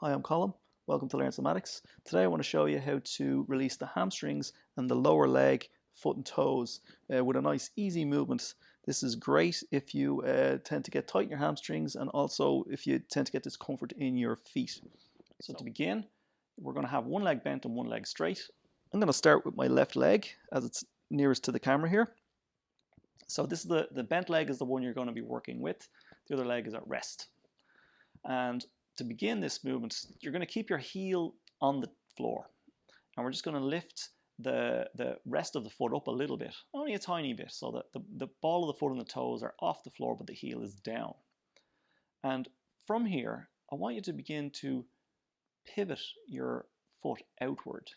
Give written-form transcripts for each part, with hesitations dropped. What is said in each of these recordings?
Hi, I'm Colin. Welcome to Learn Somatics. Today I want to show you how to release the hamstrings and the lower leg, foot and toes with a nice easy movement. This is great if you tend to get tight in your hamstrings and also if you tend to get discomfort in your feet. So to begin, we're going to have one leg bent and one leg straight. I'm going to start with my left leg as it's nearest to the camera here. So this is the bent leg is the one you're going to be working with. The other leg is at rest. And to begin this movement, you're going to keep your heel on the floor. And we're just going to lift the rest of the foot up a little bit, only a tiny bit, so that the ball of the foot and the toes are off the floor, but the heel is down. And from here, I want you to begin to pivot your foot outward.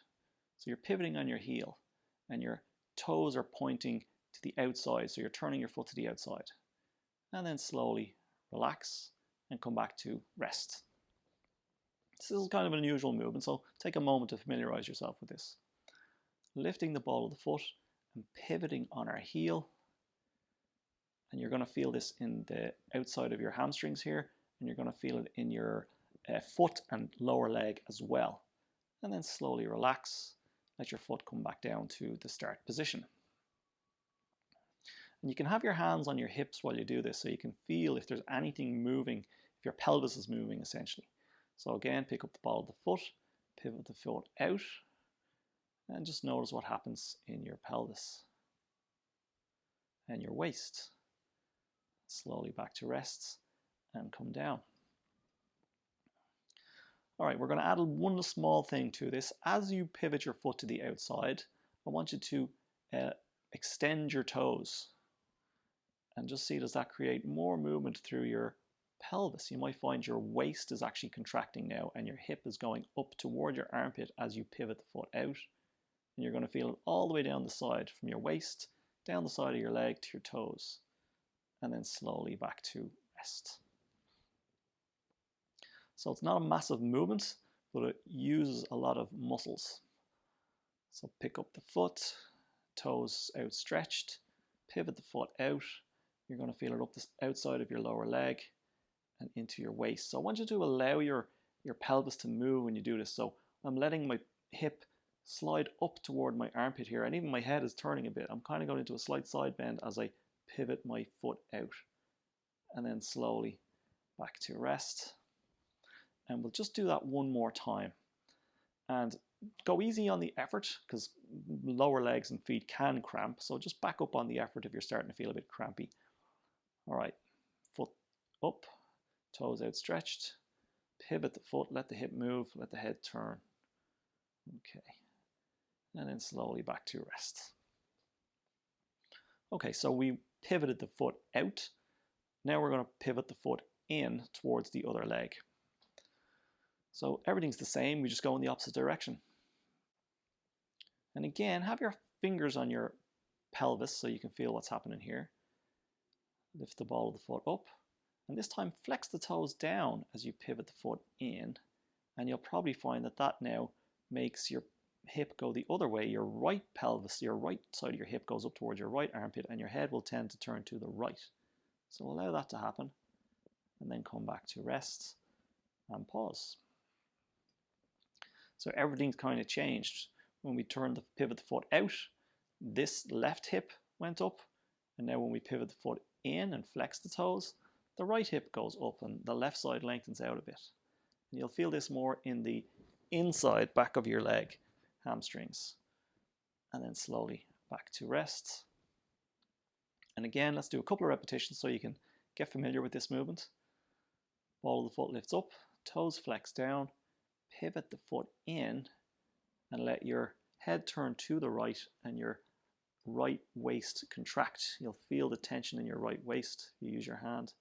So you're pivoting on your heel, and your toes are pointing to the outside, so you're turning your foot to the outside. And then slowly relax and come back to rest. This is kind of an unusual movement, so take a moment to familiarize yourself with this. Lifting the ball of the foot and pivoting on our heel. And you're going to feel this in the outside of your hamstrings here, and you're going to feel it in your foot and lower leg as well. And then slowly relax, let your foot come back down to the start position. And you can have your hands on your hips while you do this, so you can feel if there's anything moving, if your pelvis is moving essentially. So again, pick up the ball of the foot, pivot the foot out, and just notice what happens in your pelvis and your waist. Slowly back to rest and come down. All right, we're going to add one small thing to this. As you pivot your foot to the outside, I want you to extend your toes. And just see, does that create more movement through your pelvis? You might find your waist is actually contracting now and your hip is going up toward your armpit as you pivot the foot out. And you're going to feel it all the way down the side from your waist, down the side of your leg to your toes. And then slowly back to rest. So it's not a massive movement, but it uses a lot of muscles. So pick up the foot, toes outstretched, pivot the foot out. You're going to feel it up the outside of your lower leg and into your waist. So I want you to allow your pelvis to move when you do this. So I'm letting my hip slide up toward my armpit here, and even my head is turning a bit. I'm kind of going into a slight side bend as I pivot my foot out. And then slowly back to rest. And we'll just do that one more time. And go easy on the effort, because lower legs and feet can cramp. So just back up on the effort if you're starting to feel a bit crampy. All right, foot up, toes outstretched, pivot the foot, let the hip move, let the head turn. Okay, and then slowly back to rest. Okay, so we pivoted the foot out. Now we're going to pivot the foot in towards the other leg. So everything's the same, we just go in the opposite direction. And again, have your fingers on your pelvis so you can feel what's happening here. Lift the ball of the foot up, and this time flex the toes down as you pivot the foot in, and you'll probably find that that now makes your hip go the other way. Your right pelvis, your right side of your hip goes up towards your right armpit, and your head will tend to turn to the right. So allow that to happen, and then come back to rest and pause. So everything's kind of changed. When we pivot the foot out, this left hip went up, and now when we pivot the foot in and flex the toes, the right hip goes up and the left side lengthens out a bit. And you'll feel this more in the inside back of your leg, hamstrings. And then slowly back to rest. And again, let's do a couple of repetitions so you can get familiar with this movement. Ball of the foot lifts up, toes flex down, pivot the foot in, and let your head turn to the right and your right waist contract. You'll feel the tension in your right waist. You use your hand.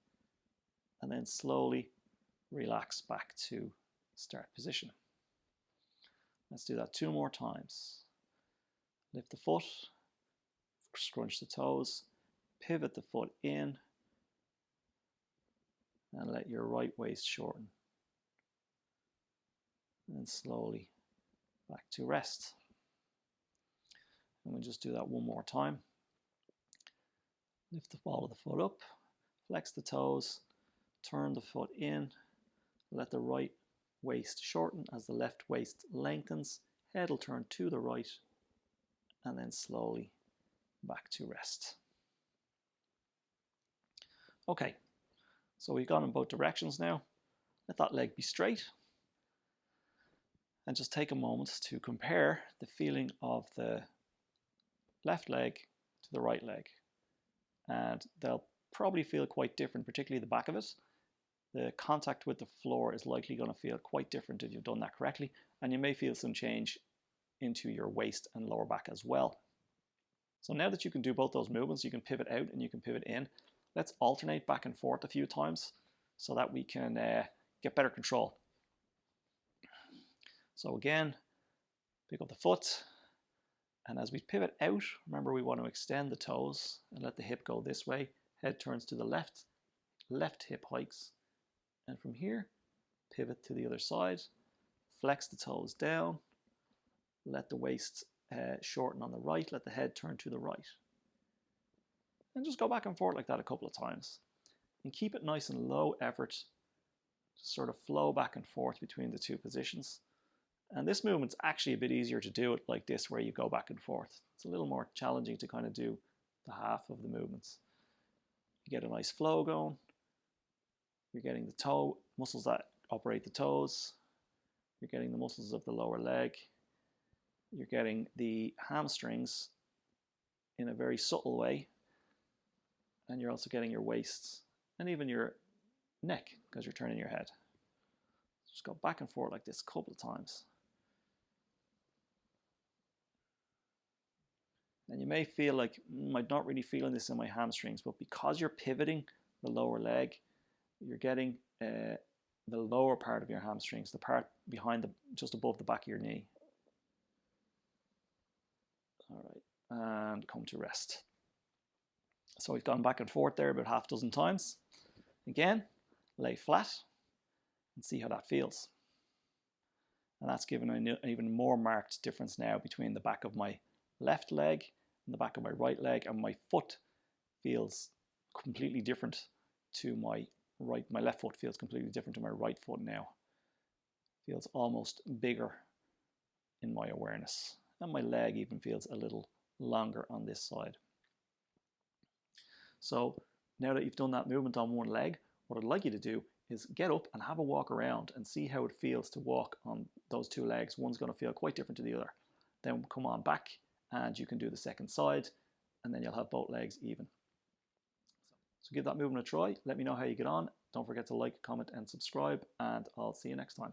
And then slowly relax back to start position. Let's do that 2 more times. Lift the foot, scrunch the toes, pivot the foot in, and let your right waist shorten. And then slowly back to rest. And we'll just do that 1 more time. Lift the ball of the foot up, flex the toes, turn the foot in, let the right waist shorten as the left waist lengthens, head will turn to the right, and then slowly back to rest. Okay, so we've gone in both directions now. Let that leg be straight. And just take a moment to compare the feeling of the left leg to the right leg. And they'll probably feel quite different, particularly the back of it. The contact with the floor is likely going to feel quite different if you've done that correctly. And you may feel some change into your waist and lower back as well. So now that you can do both those movements, you can pivot out and you can pivot in. Let's alternate back and forth a few times so that we can get better control. So again, pick up the foot, and as we pivot out, remember we want to extend the toes and let the hip go this way. Head turns to the left, left hip hikes, and from here, pivot to the other side, flex the toes down, let the waist shorten on the right, let the head turn to the right. And just go back and forth like that a couple of times. And keep it nice and low effort, just sort of flow back and forth between the two positions. And this movement's actually a bit easier to do it like this, where you go back and forth. It's a little more challenging to kind of do the half of the movements. You get a nice flow going. You're getting the toe muscles that operate the toes. You're getting the muscles of the lower leg. You're getting the hamstrings in a very subtle way. And you're also getting your waist and even your neck because you're turning your head. Just go back and forth like this a couple of times. And you may feel like, I'm not really feeling this in my hamstrings, but because you're pivoting the lower leg, you're getting the lower part of your hamstrings, the part behind just above the back of your knee. All right, and come to rest. So we've gone back and forth there about half a dozen times. Again, lay flat and see how that feels. And that's given an even more marked difference now between the back of my left leg and the back of my right leg, and my foot feels completely different to my right. My left foot feels completely different to my right foot now. Feels almost bigger in my awareness, and my leg even feels a little longer on this side. So now that you've done that movement on one leg, what I'd like you to do is get up and have a walk around and see how it feels to walk on those two legs. One's going to feel quite different to the other. Then come on back and you can do the second side, and then you'll have both legs even. So give that movement a try. Let me know how you get on. Don't forget to like, comment, and subscribe, and I'll see you next time.